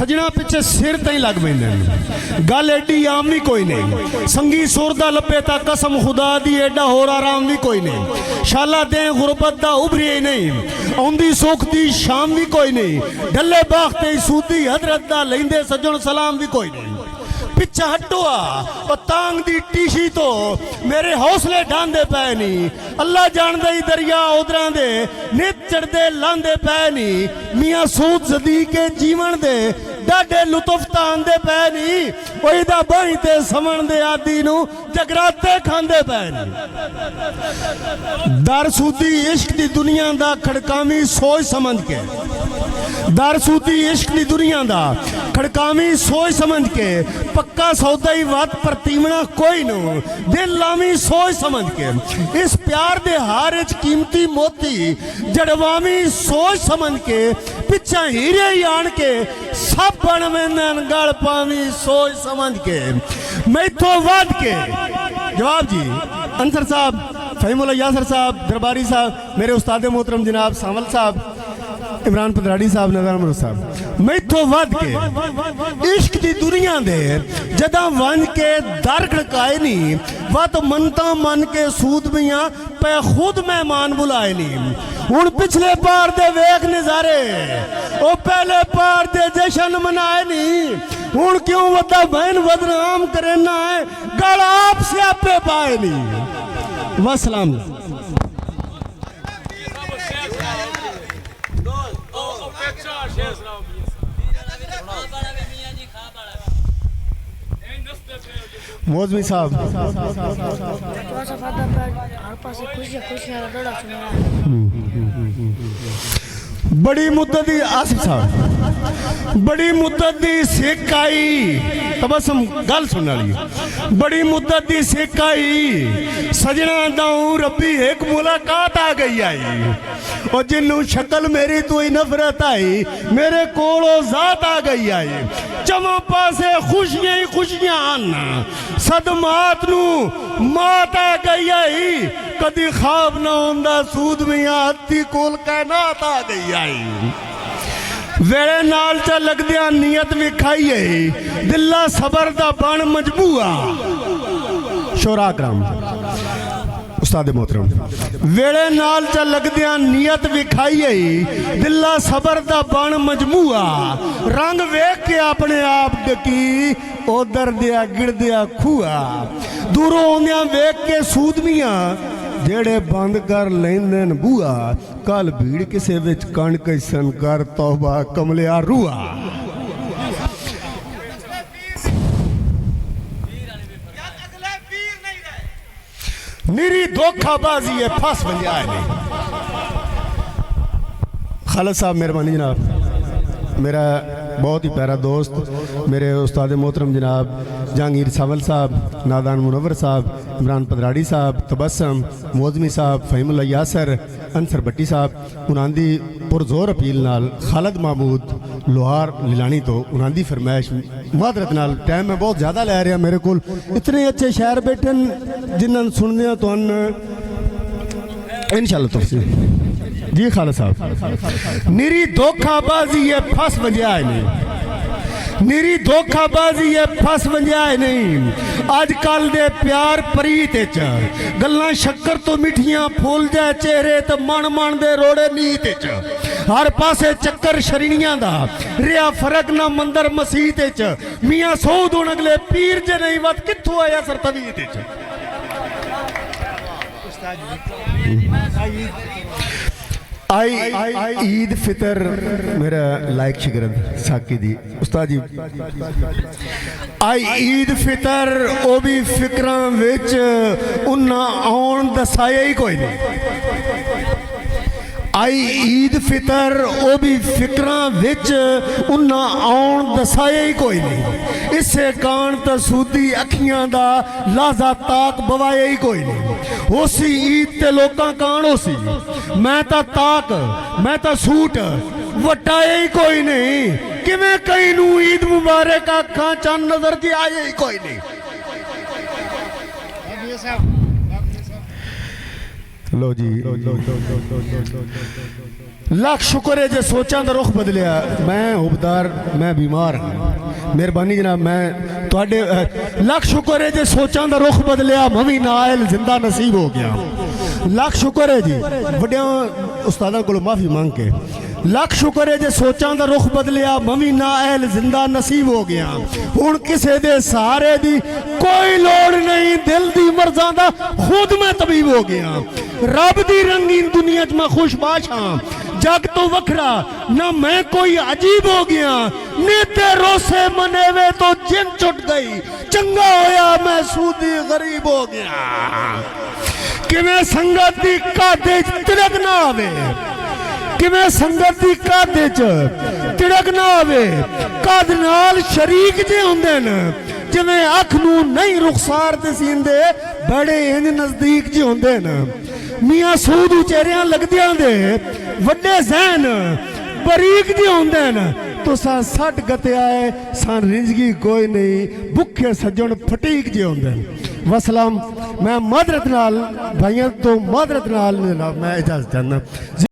सजना पिछे सिर तई लग पेंदे गल एडी आम भी कोई नहीं संगी सुर दा लपे ता कसम खुदा दी एडा होर आराम भी कोई नहीं शाला दे गुरबत दा उभरी नहीं आउंदी सुख दी शाम भी कोई नहीं डले बाग ते सूदी हजरत दा लेंदे सजण सलाम भी कोई नहीं पिछा हटो आ तांग दी टीशी तो मेरे हौसले ढांदे पै नहीं अल्लाह जानदे ही दरिया उधरां दे नित चढ़दे लांदे पै नहीं मियां सूद जदी के जीवन दे डाडे लुत्फ तांदे पै नहीं ओही दा बाही ते समण दे आदि नू जगराते खांदे पै नहीं दर सूदी इश्क दी दुनिया दा खड़कावी सोच समझ के दर सूदी इश्क दी दुनिया दा खड़कावी सोच समझ के पक्का सौदा ही वत परतीवना कोई नो दिल लावी सोच समझ के इस प्यार दे हार च कीमती मोती जड़वावी सोच समझ के पिछा हीरे ही आन के सब बन वेंदन गल पावी सोच समझ के मैथों वध के जवाब जी अंसर साहब फहीमुल्लाह यासर साहब दरबारी साहब मेरे उस्ताद मोहतरम जनाब सावल साहब इमरान पदराड़ी साहब नज़र अमर साहब मैथों वध के इश्क दी दुनिया दे जदा वन के दर खड़काए नहीं वह तो मनता मन के सूद मियाँ पे खुद मेहमान बुलाए नहीं हुण पिछले पार दे वेख नजारे ओ पहले पार दे जश्न मनाए नहीं हुण क्यों वदा बहन बदनाम करना है गल आप स्यापे पाए नहीं वसलाम मौजमी साहब बड़ी मुद्दत दी आसिफ साहब बड़ी मुद्दत दी सिक आई तबसम गल सुन वाली बड़ी मुद्दत दी सिक आई सजना दाऊं रब्बी एक मुलाकात आ गई आई और जिन्नू शक्ल मेरी तो ही नफरत आई मेरे कोलो जात आ गई आई चमा पासे खुशियां ही खुशियां आना सदमात नू मात आ गई आई कदी ख्वाब ना होंदा सूद में आती कोल कायनात आ गई आई वेले नाल च लगदिया नियत विखाई है दिल्ला सबर दा बन मजबूआ शोरा कराम उस्ताद मोहतरम वेले नाल च लगदिया नियत विखाई है दिल्ला सबर दा बन मजमूआ रंग वेख के अपने आप डकी उधर दिया गिड़ दिया खुआ दूरों आउंदिया वेख के सूदमियां जेड़े बंद कर लेंदे न बूआ कल भीड़ किसे विच कणक सन कर तौबा कमलिया रूआ निरी धोखाबाजी है फस बंजाए नहीं खालिद साहब मेहरबानी जनाब मेरा बहुत ही प्यारा दोस्त मेरे उस्ताद मोहतरम जनाब जहांगीर सावल साहब नादान मुनव्वर साहब इमरान पदराड़ी साहब तबस्सम मौजमी साहब फहीमुल्लाह यासर अंसर भट्टी साहब उन्हां पुरजोर अपील नाल खालिद महमूद लोहार लिलानी तो उन्हां फरमाइश मादरत नाल टाइम मैं बहुत ज़्यादा लै रहा मेरे को इतने अच्छे शायर बैठे जिन्होंने सुनने तो इंशाअल्लाह तफसील जी खालिद साहब निरी धोखाबाजी है फस वजाए नहीं निरी धोखाबाजी है फस वजाए नहीं अजकल दे प्यार प्रीत च गल्लां शक्कर तो मिठियां फूल जाए चेहरे तो मन मन दे रोड़े नीत च हर पासे चक्कर शरीनियां दा रिया फर्क ना मंदिर मसीत च मियां सऊद हुण अगले पीर जे नहीं वत कित्थों आया सर तवीत च आई ईद फितर मेरा लाइक शिगरद साकी दी उस्ताद जी आई ईद फितर ओ भी फिक्रां विच उन्ना आउण दसाया ही कोई नहीं आई ईद फितर ओ भी फिक्रां विच उन्ना आउण दसाया ही कोई नहीं इसे कान तो सूदी अखियां दा लाजा ताक बवाया ही कोई नहीं उसी ईद ते लोकां कान उसी मैं ता ताक मैं ता सूट वटाया ही कोई नहीं किवें कई नू ईद मुबारक आखां चंद नजर दी आया ही कोई नहीं लो जी ਲੱਖ ਸ਼ੁਕਰ ਹੈ ਜੇ ਸੋਚਾਂ ਦਾ ਰੁਖ ਬਦਲਿਆ। ਮੈਂ ਹੁਬਦਾਰ, ਮੈਂ ਬਿਮਾਰ ਹਾਂ, ਮਿਹਰਬਾਨੀ ਜਨਾਬ। ਮੈਂ ਤੁਹਾਡੇ ਲੱਖ ਸ਼ੁਕਰ ਹੈ ਜੇ ਸੋਚਾਂ ਦਾ ਰੁਖ ਬਦਲਿਆ, ਮੈਂ ਵੀ ਨਾਇਲ ਜ਼ਿੰਦਾ ਨਸੀਬ ਹੋ ਗਿਆ। ਲੱਖ ਸ਼ੁਕਰ ਹੈ ਜੀ ਵੱਡਿਆਂ ਉਸਤਾਦਾਂ ਕੋਲੋਂ ਮਾਫੀ ਮੰਗ ਕੇ। ਲੱਖ ਸ਼ੁਕਰ ਹੈ ਜੇ ਸੋਚਾਂ ਦਾ ਰੁਖ ਬਦਲਿਆ, ਮੈਂ ਵੀ ਨਾਇਲ ਜ਼ਿੰਦਾ ਨਸੀਬ ਹੋ ਗਿਆ। ਹੁਣ ਕਿਸੇ ਦੇ ਸਹਾਰੇ ਦੀ ਕੋਈ ਲੋੜ ਨਹੀਂ, ਦਿਲ ਦੀ ਮਰਜ਼ਾਂ ਦਾ ਖੁਦ ਮੈਂ ਤਬੀਬ ਹੋ ਗਿਆ। ਰੱਬ ਦੀ ਰੰਗੀਨ ਦੁਨੀਆ 'ਚ ਮੈਂ ਖੁਸ਼ਬਾਸ਼ ਹਾਂ, जग तो वखरा ना मैं कोई अजीब हो गया। नेते रोसे मनेवे तो जिन छुट गई, चंगा होया मैं सूदी गरीब हो गया। किवें संगत दी कादे तिड़क ना आवे, किवें संगत दी कादे च तिड़क ना आवे। काद नाल शरीक जे हुंदे न, जिवें अख नूं नहीं रुखसार ते सींदे, बड़े इंज नजदीक जे हुंदे न। मियाँ सूद उचेरियां लगदियां दे वड्डे ज़हन बरीक जे हुंदे न। तुसां सट गते आए सान रिंजगी कोई नहीं, भुखे सज्जण फटीक जे हुंदे न। वसलाम। मैं मादरत नाल भाइयों तो मादरत नाल मैं इजाजत चाहना।